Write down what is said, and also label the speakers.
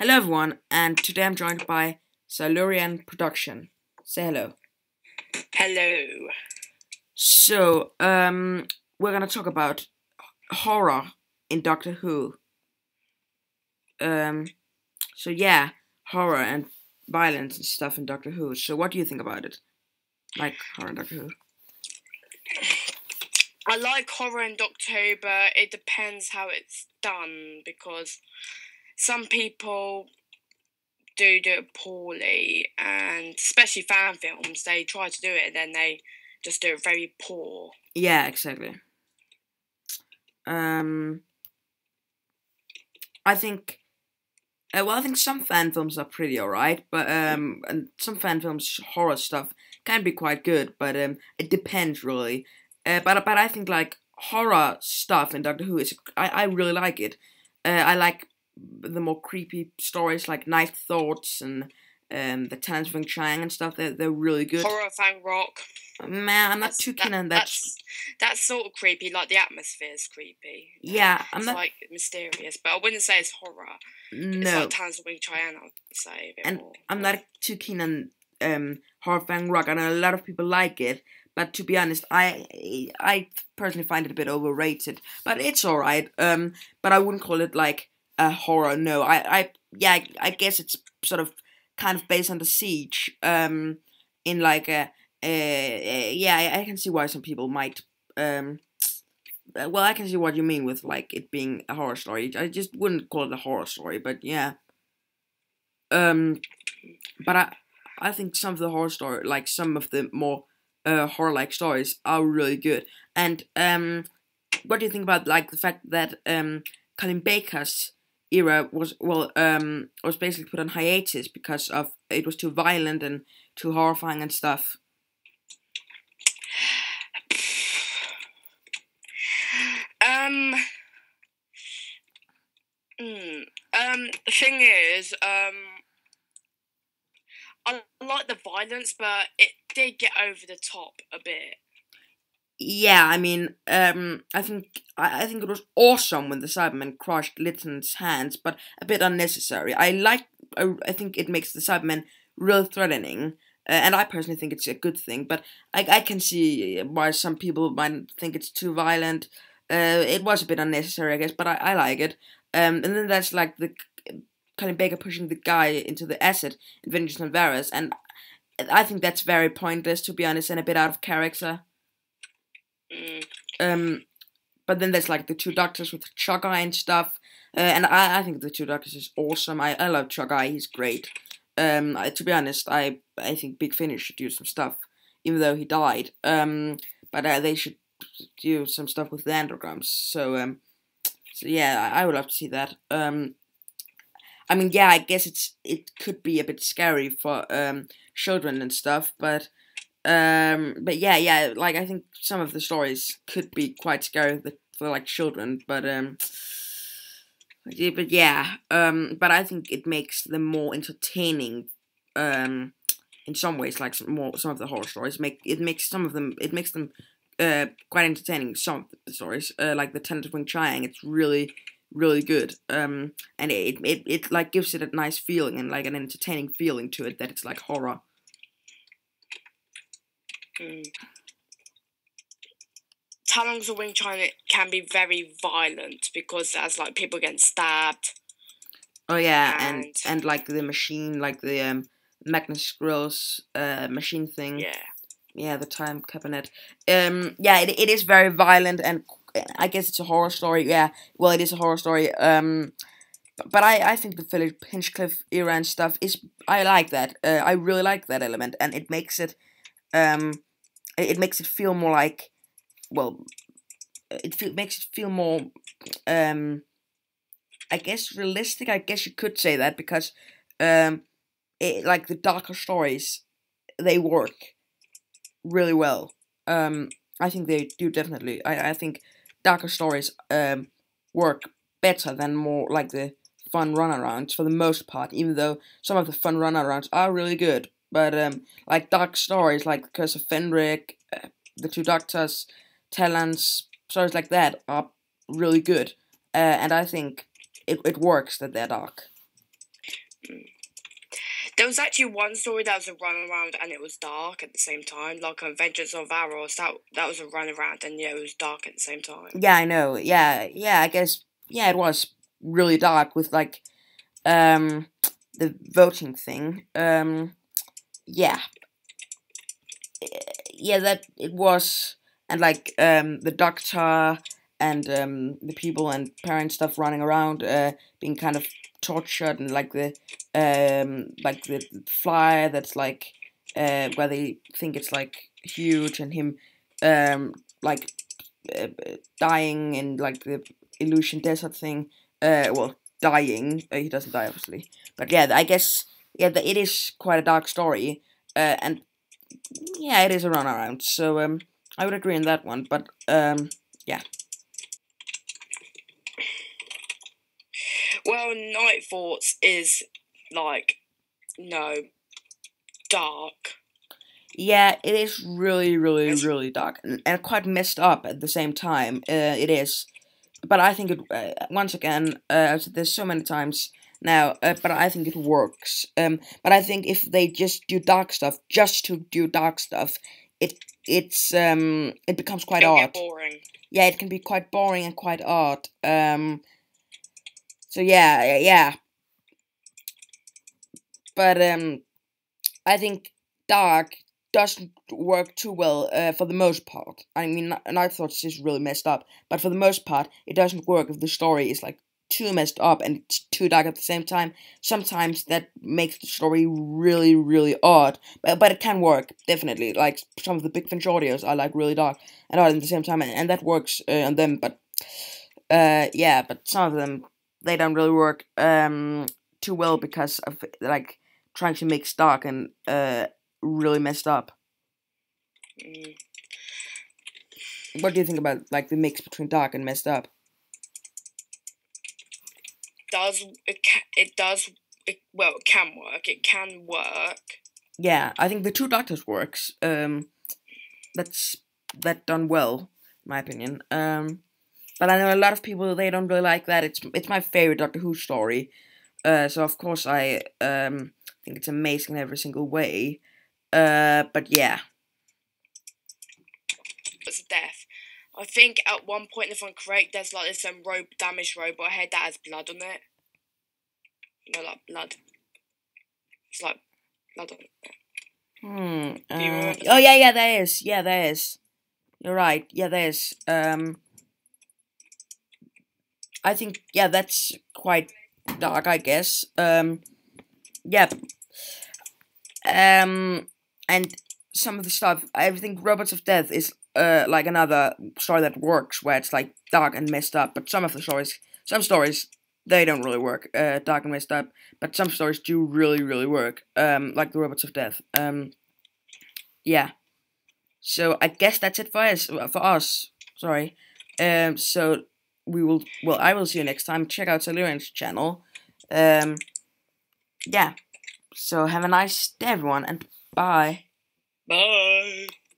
Speaker 1: Hello everyone, and today I'm joined by Silurian production. Say hello.
Speaker 2: Hello.
Speaker 1: We're gonna talk about horror in Doctor Who. Um, yeah, horror and violence and stuff in Doctor Who. So what do you think about it? Like horror in Doctor Who?
Speaker 2: I like horror in Doctor Who, but it depends how it's done because some people do it poorly, and especially fan films, they try to do it and then they just do it very poor.
Speaker 1: Yeah, exactly. I think. I think some fan films are pretty alright, but and some fan films horror stuff can be quite good, but it depends really. But I think like horror stuff in Doctor Who I really like it. I like the more creepy stories like Night Thoughts and the Talents of Wing Chang and stuff. They're really good.
Speaker 2: Horror Fang Rock.
Speaker 1: Man, I'm not too keen on that.
Speaker 2: That's sort of creepy. Like the atmosphere is creepy.
Speaker 1: Yeah,
Speaker 2: it's like mysterious, but I wouldn't say it's horror.
Speaker 1: No.
Speaker 2: It's like Talents of Wing Chang, I would say.
Speaker 1: And
Speaker 2: more.
Speaker 1: I'm not too keen on Horror Fang Rock. I know a lot of people like it, but to be honest, I personally find it a bit overrated. But it's alright. But I wouldn't call it like a horror. No, I guess it's sort of kind of based on the siege. In like I can see why some people might. Well, I can see what you mean with like it being a horror story. I just wouldn't call it a horror story, but yeah. But I think some of the horror story, like some of the more horror-like stories, are really good. And what do you think about like the fact that Colin Baker's era was basically put on hiatus because of it was too violent and too horrifying and stuff?
Speaker 2: The thing is, I like the violence, but it did get over the top a bit.
Speaker 1: Yeah, I mean, I think it was awesome when the Cybermen crushed Litton's hands, but a bit unnecessary. I think it makes the Cybermen real threatening, and I personally think it's a good thing. But I can see why some people might think it's too violent. It was a bit unnecessary, I guess, but I like it. And then that's like the Colin Baker pushing the guy into the acid in Vengeance on Varys, and I think that's very pointless, to be honest, and a bit out of character. But then there's like the two doctors with Chuck Eye and stuff, and I think the two doctors is awesome. I love Chuck Eye, he's great. To be honest, I think Big Finish should do some stuff, even though he died. But they should do some stuff with the andrograms. So yeah, I would love to see that. I mean, yeah, I guess it could be a bit scary for children and stuff, but yeah, like I think some of the stories could be quite scary for like children, but but I think it makes them more entertaining. In some ways, like some of the horror stories makes them quite entertaining. Some of the stories, like the Talents of Wing Chang, it's really good. And it like gives it a nice feeling and like an entertaining feeling to it that it's like horror.
Speaker 2: Talons of Wing Chun can be very violent because there's like people getting stabbed.
Speaker 1: Oh yeah, and like the machine, like the Magnus Grill's machine thing. Yeah, the time cabinet. Yeah, it is very violent, and I guess it's a horror story. Yeah, well, it is a horror story. But I think the Philip Hinchcliffe era and stuff I like that. I really like that element, and it makes it feel more like, well, makes it feel more I guess realistic. I guess you could say that because like the darker stories, they work really well. I think they do definitely. I think darker stories work better than more like the fun runarounds for the most part. Even though some of the fun runarounds are really good, but like dark stories like the Curse of Fenric, the Two Doctors, Talents, stories like that are really good. And I think it works that they're dark.
Speaker 2: was actually one story that was a runaround and it was dark at the same time, like Vengeance of Varos. That was a runaround and yeah, it was dark at the same time.
Speaker 1: Yeah, I know. Yeah, I guess. Yeah, it was really dark with like the voting thing. Yeah, yeah, that it was, and like the doctor and the people and parents stuff running around, being kind of tortured, and like the fly that's like where they think it's like huge, and him like dying in like the illusion desert thing. Well, dying. He doesn't die obviously, but yeah, I guess yeah, it is quite a dark story. And yeah, it is a runaround. So I would agree on that one. But yeah,
Speaker 2: Well, Night Thoughts is like no dark.
Speaker 1: yeah, it is really, really,
Speaker 2: It's,
Speaker 1: really dark and quite messed up at the same time. It is, but I think it once again. I've said this so many times now, but I think it works. But I think if they just do dark stuff, just to do dark stuff, it becomes quite
Speaker 2: it'll
Speaker 1: odd.
Speaker 2: get boring.
Speaker 1: Yeah, it can be quite boring and quite odd. So yeah. But I think dark doesn't work too well for the most part. I mean, Night Thoughts is really messed up, but for the most part, it doesn't work if the story is like too messed up and it's too dark at the same time. Sometimes that makes the story really, really odd, but it can work definitely. Like some of the Big Finish audios are like really dark and odd at the same time, and that works on them. But yeah, but some of them they don't really work too well because of like trying to make dark and really messed up.
Speaker 2: Mm.
Speaker 1: What do you think about like the mix between dark and messed up?
Speaker 2: It does well, it can work. It can work.
Speaker 1: Yeah, I think the Two Doctors works. That's that done well, in my opinion. But I know a lot of people they don't really like that. It's my favorite Doctor Who story. So of course I think it's amazing in every single way. But yeah,
Speaker 2: It's a death. I think at one point, if I'm correct, there's like this damaged robot head that has blood on it. You know, like blood. It's like blood on it. Do you remember
Speaker 1: Oh
Speaker 2: that?
Speaker 1: yeah, there is. Yeah, there is. You're right. Yeah, there is. I think yeah, that's quite dark. I guess. Yeah. And some of the stuff. I think Robots of Death is like another story that works, where it's like dark and messed up. But some stories, they don't really work. Dark and messed up. But some stories do really, really work. Like the Robots of Death. Yeah. So I guess that's it for us. Sorry. So we will. Well, I will see you next time. Check out Silurian's channel. Yeah. So have a nice day, everyone, and bye.
Speaker 2: Bye.